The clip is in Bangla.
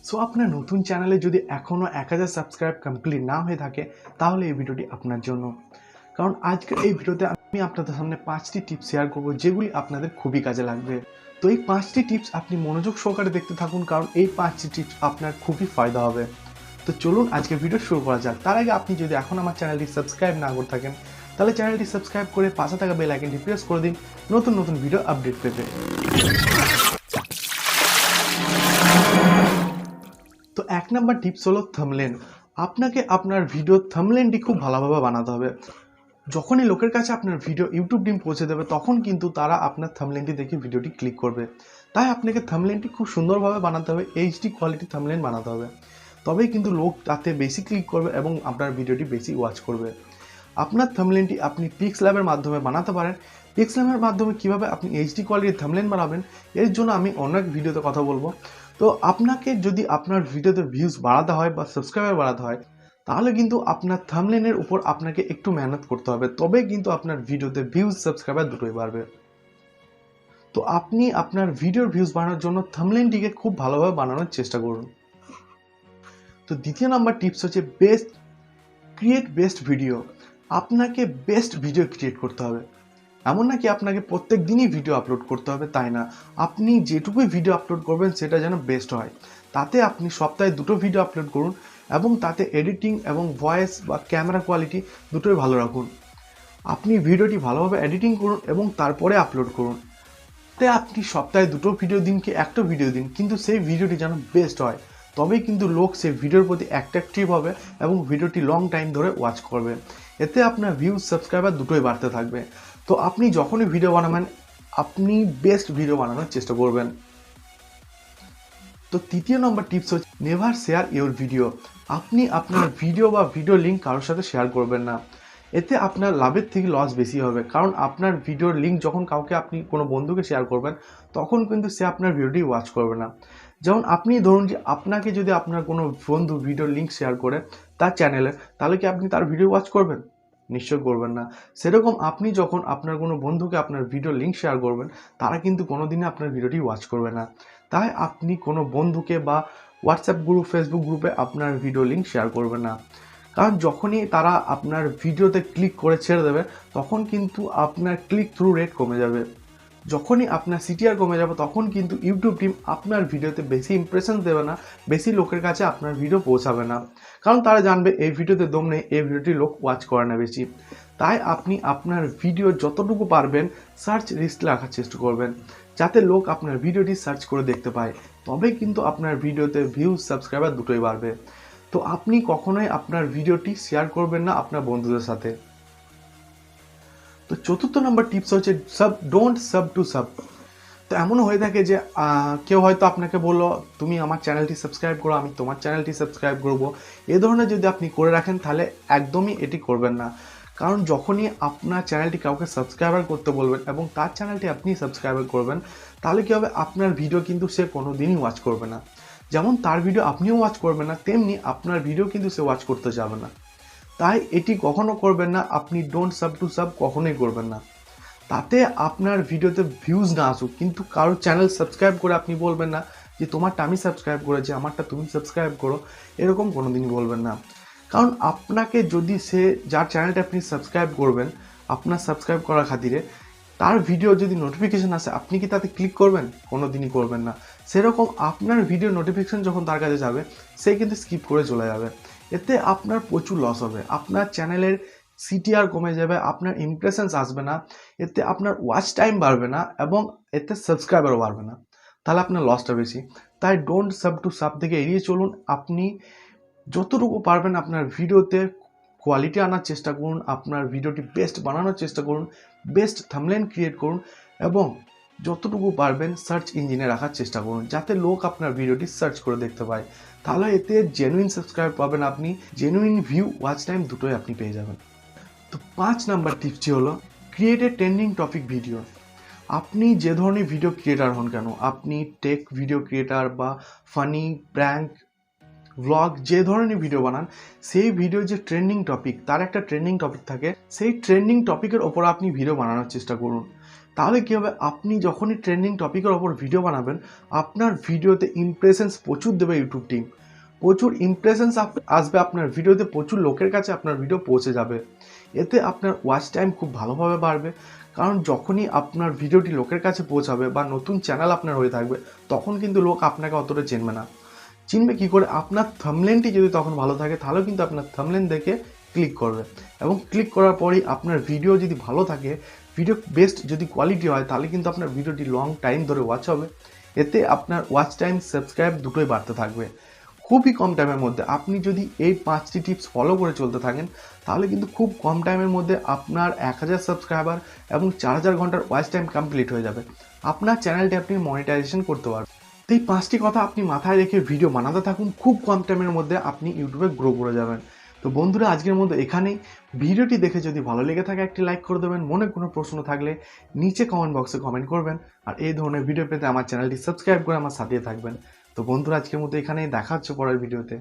সো আপনার নতুন চ্যানেলে যদি এখনও 1000 সাবস্ক্রাইব কমপ্লিট না হয়ে থাকে তাহলে এই ভিডিওটি আপনার জন্য। কারণ আজকের এই ভিডিওতে আমি আপনাদের সামনে 5টি টিপস শেয়ার করব যেগুলি আপনাদের খুবই কাজে লাগবে। তো এই 5টি টিপস আপনি মনোযোগ সহকারে দেখতে থাকুন, কারণ এই 5টি টিপস আপনার খুবই ফায়দা হবে। তো চলুন আজকে ভিডিও শুরু করা যাক। তার আগে আপনি যদি এখন আমার চ্যানেলটি সাবস্ক্রাইব না করে থাকেন তাহলে চ্যানেলটি সাবস্ক্রাইব করে পাশে থাকা বেল আইকনটি প্রেস করে দিন নতুন নতুন ভিডিও আপডেট পেতে। তো 1 নাম্বার টিপস হলো থাম্বনেল। আপনাকে আপনার ভিডিও থাম্বনেলটি খুব ভালোভাবে বানাতে হবে। যখনই লোকের কাছে আপনার ভিডিও ইউটিউব টিম পৌঁছে দেবে তখন কিন্তু তারা আপনার থাম্বনেলটি দেখে ভিডিওটি ক্লিক করবে। তাই আপনাকে থাম্বনেলটি খুব সুন্দরভাবে বানাতে হবে, এইচডি কোয়ালিটি থাম্বনেল বানাতে হবে। তবেই কিন্তু লোক তাতে বেশি ক্লিক করবে এবং আপনার ভিডিওটি বেশি ওয়াচ করবে। আপনার থাম্বনেলটি আপনি পিক্সেলের মাধ্যমে বানাতে পারেন। পিক্সেলের মাধ্যমে কিভাবে আপনি এইচডি কোয়ালিটির থাম্বনেল বানাবেন এর জন্য আমি অনেক ভিডিওতে কথা বলবো। তো আপনাকে যদি আপনার ভিডিওতে ভিউজ বাড়াতে হয় বা সাবস্ক্রাইবার বাড়াতে হয় তাহলে কিন্তু আপনার থাম্বনেলের উপর আপনাকে একটু মেহনত করতে হবে, তবে কিন্তু আপনার ভিডিওতে ভিউজ সাবস্ক্রাইবার দুটোই বাড়বে। তো আপনি আপনার ভিডিওর ভিউজ বাড়ানোর জন্য থাম্বনেলটিকে খুব ভালোভাবে বানানোর চেষ্টা করুন। তো দ্বিতীয় নাম্বার টিপস হচ্ছে ক্রিয়েট বেস্ট ভিডিও। আপনাকে বেস্ট ভিডিও ক্রিয়েট করতে হবে। এমন নাকি আপনাকে প্রত্যেক দিনই ভিডিও আপলোড করতে হবে তাই না, আপনি যেটুকুই ভিডিও আপলোড করবেন সেটা যেন বেস্ট হয়। তাতে আপনি সপ্তাহে 2টো ভিডিও আপলোড করুন এবং তাতে এডিটিং এবং ভয়েস বা ক্যামেরা কোয়ালিটি দুটোই ভালো রাখুন। আপনি ভিডিওটি ভালোভাবে এডিটিং করুন এবং তারপরে আপলোড করুন। তাই আপনি সপ্তাহে 2টো ভিডিও দিন কি একটা ভিডিও দিন, কিন্তু সেই ভিডিওটি যেন বেস্ট হয়। তবেই কিন্তু লোক সেই ভিডিওর প্রতি অ্যাট্রাকটিভ হবে এবং ভিডিওটি লং টাইম ধরে ওয়াচ করবে। এতে আপনার ভিউজ সাবস্ক্রাইবার দুটোই বাড়তে থাকবে। তো আপনি যখনই ভিডিও বানাবেন আপনি বেস্ট ভিডিও বানানোর চেষ্টা করবেন। তো তৃতীয় নম্বর টিপস হচ্ছে নেভার শেয়ার ইওর ভিডিও। আপনি আপনার ভিডিও বা ভিডিও লিঙ্ক কারোর সাথে শেয়ার করবেন না। এতে আপনার লাভের থেকে লস বেশি হবে, কারণ আপনার ভিডিওর লিঙ্ক যখন কাউকে আপনি কোনো বন্ধুকে শেয়ার করবেন তখন কিন্তু সে আপনার ভিডিওটি ওয়াচ করবে না। যেমন আপনি ধরুন যে আপনাকে যদি আপনার কোনো বন্ধু ভিডিওর লিঙ্ক শেয়ার করে তার চ্যানেলে, তাহলে কি আপনি তার ভিডিও ওয়াচ করবেন? নিশ্চয় করবেন না। সেরকম আপনি যখন আপনার কোনো বন্ধুকে আপনার ভিডিও লিঙ্ক শেয়ার করবেন তারা কিন্তু কোনোদিনই আপনার ভিডিওটি ওয়াচ করবে না। তাই আপনি কোনো বন্ধুকে বা হোয়াটসঅ্যাপ গ্রুপ, ফেসবুক গ্রুপে আপনার ভিডিও লিঙ্ক শেয়ার করবেন না, কারণ যখনই তারা আপনার ভিডিওতে ক্লিক করে ছেড়ে দেবে তখন কিন্তু আপনার ক্লিক থ্রু রেট কমে যাবে। যখনই আপনার সিটিআর কমে যাবে তখন কিন্তু ইউটিউব টিম আপনার ভিডিওতে বেশি ইমপ্রেশন দেবে না, বেশি লোকের কাছে আপনার ভিডিও পৌঁছাবে না, কারণ তারা জানবে এই ভিডিওতে দম নেই, এই ভিডিওটি লোক ওয়াচ করে না বেশি। তাই আপনি আপনার ভিডিও যতটুকু পারবেন সার্চ লিস্টে রাখার চেষ্টা করবেন, যাতে লোক আপনার ভিডিওটি সার্চ করে দেখতে পায়। তবেই কিন্তু আপনার ভিডিওতে ভিউজ সাবস্ক্রাইবার দুটোই বাড়বে। তো আপনি কখনোই আপনার ভিডিওটি শেয়ার করবেন না আপনার বন্ধুদের সাথে। তো চতুর্থ নম্বর টিপস হচ্ছে ডোন্ট সাব টু সাব। তো এমনও হয়ে থাকে যে কেউ হয়তো আপনাকে বললো তুমি আমার চ্যানেলটি সাবস্ক্রাইব করো, আমি তোমার চ্যানেলটি সাবস্ক্রাইব করবো। এ ধরনের যদি আপনি করে রাখেন তাহলে একদমই এটি করবেন না, কারণ যখনই আপনার চ্যানেলটি কাউকে সাবস্ক্রাইবার করতে বলবেন এবং তার চ্যানেলটি আপনি সাবস্ক্রাইবার করবেন তাহলে কী হবে, আপনার ভিডিও কিন্তু সে কোনো দিনই ওয়াচ করবে না। যেমন তার ভিডিও আপনিও ওয়াচ করবেন না, তেমনি আপনার ভিডিও কিন্তু সে ওয়াচ করতে যাবে না। তাই এটি কখনো করবেন না, আপনি ডোন্ট সাব টু সাব কখনোই করবেন না। তাতে আপনার ভিডিওতে ভিউজ না আসুক, কিন্তু কারো চ্যানেল সাবস্ক্রাইব করে আপনি বলবেন না যে তোমারটা আমি সাবস্ক্রাইব করেছি, আমারটা তুমি সাবস্ক্রাইব করো, এরকম কোনো দিনই বলবেন না। কারণ আপনাকে যদি সে যার চ্যানেলটা আপনি সাবস্ক্রাইব করবেন আপনার সাবস্ক্রাইব করার খাতিরে, তার ভিডিও যদি নোটিফিকেশান আসে আপনি কি তাতে ক্লিক করবেন? কোনো দিনই করবেন না। সেরকম আপনার ভিডিও নোটিফিকেশান যখন তার কাছে যাবে সে কিন্তু স্কিপ করে চলে যাবে। এতে আপনার প্রচুর লস হবে, আপনার চ্যানেলের সিটিআর কমে যাবে, আপনার ইমপ্রেশনস আসবে না, এতে আপনার ওয়াচ টাইম বাড়বে না এবং এতে সাবস্ক্রাইবারও বাড়বে না। তাহলে আপনার লসটা বেশি। তাই ডোন্ট সাব টু সাব থেকে এড়িয়ে চলুন। আপনি যতটুকু পারবেন আপনার ভিডিওতে কোয়ালিটি আনার চেষ্টা করুন, আপনার ভিডিওটি বেস্ট বানানোর চেষ্টা করুন, বেস্ট থাম্বনেল ক্রিয়েট করুন এবং যতটুকু পারবেন সার্চ ইঞ্জিনে রাখার চেষ্টা করুন, যাতে লোক আপনার ভিডিওটি সার্চ করে দেখতে পায়। তাহলে এতে জেনুইন সাবস্ক্রাইব পাবেন আপনি, জেনুইন ভিউ, ওয়াচ টাইম দুটোই আপনি পেয়ে যাবেন। তো 5 নাম্বার টিপসটি হলো create a trending topic video. আপনি যে ধরনের ভিডিও ক্রিয়েটার হন কেন, আপনি টেক ভিডিও ক্রিয়েটার বা ফানি, প্র্যাঙ্ক, ভ্লগ, যে ধরনের ভিডিও বানান সেই ভিডিও যে ট্রেন্ডিং টপিক, তার একটা ট্রেন্ডিং টপিক থাকে, সেই ট্রেন্ডিং টপিকের ওপর আপনি ভিডিও বানানোর চেষ্টা করুন। তাহলে কী হবে, আপনি যখনই ট্রেন্ডিং টপিকের ওপর ভিডিও বানাবেন, আপনার ভিডিওতে ইমপ্রেশনস প্রচুর দেবে ইউটিউব টিম। প্রচুর ইমপ্রেশনস আসবে আপনার ভিডিওতে, প্রচুর লোকের কাছে আপনার ভিডিও পৌঁছে যাবে। এতে আপনার ওয়াচ টাইম খুব ভালোভাবে বাড়বে, কারণ যখনই আপনার ভিডিওটি লোকের কাছে পৌঁছাবে বা নতুন চ্যানেল আপনার হয়ে থাকবে, তখন কিন্তু লোক আপনাকে অতটা চিনবে না। চিনবে কী করে? আপনার থাম্বনেলটি যদি তখন ভালো থাকে, তাহলেও কিন্তু আপনার থাম্বনেল দেখে ক্লিক করবে, এবং ক্লিক করার পরেই আপনার ভিডিও যদি ভালো থাকে, ভিডিও বেস্ট যদি কোয়ালিটি হয়, তাহলে কিন্তু আপনার ভিডিওটি লং টাইম ধরে ওয়াচ হবে। এতে আপনার ওয়াচ টাইম, সাবস্ক্রাইব দুটোই বাড়তে থাকবে। খুবই কম টাইমের মধ্যে আপনি যদি এই 5টি টিপস ফলো করে চলতে থাকেন, তাহলে কিন্তু খুব কম টাইমের মধ্যে আপনার 1000 সাবস্ক্রাইবার এবং 4000 ঘন্টার ওয়াচ টাইম কমপ্লিট হয়ে যাবে। আপনার চ্যানেলটি আপনি মনিটাইজেশন করতে পারবেন। তো এই 5টি কথা আপনি মাথায় রেখে ভিডিও বানাতে থাকুন, খুব কম টাইমের মধ্যে আপনি ইউটিউবে গ্রো করে যাবেন। তো বন্ধুরা, আজকের মতো এখানেই। ভিডিওটি দেখে যদি ভালো লেগে থাকে একটি লাইক করে দেবেন। মনে কোনো প্রশ্ন থাকলে নিচে কমেন্ট বক্সে কমেন্ট করবেন। আর এই ধরনের ভিডিও পেতে আমার চ্যানেলটি সাবস্ক্রাইব করে আমার সাথে থাকবেন। তো বন্ধুরা, আজকের মতো এখানেই, দেখা হচ্ছে পরের ভিডিওতে।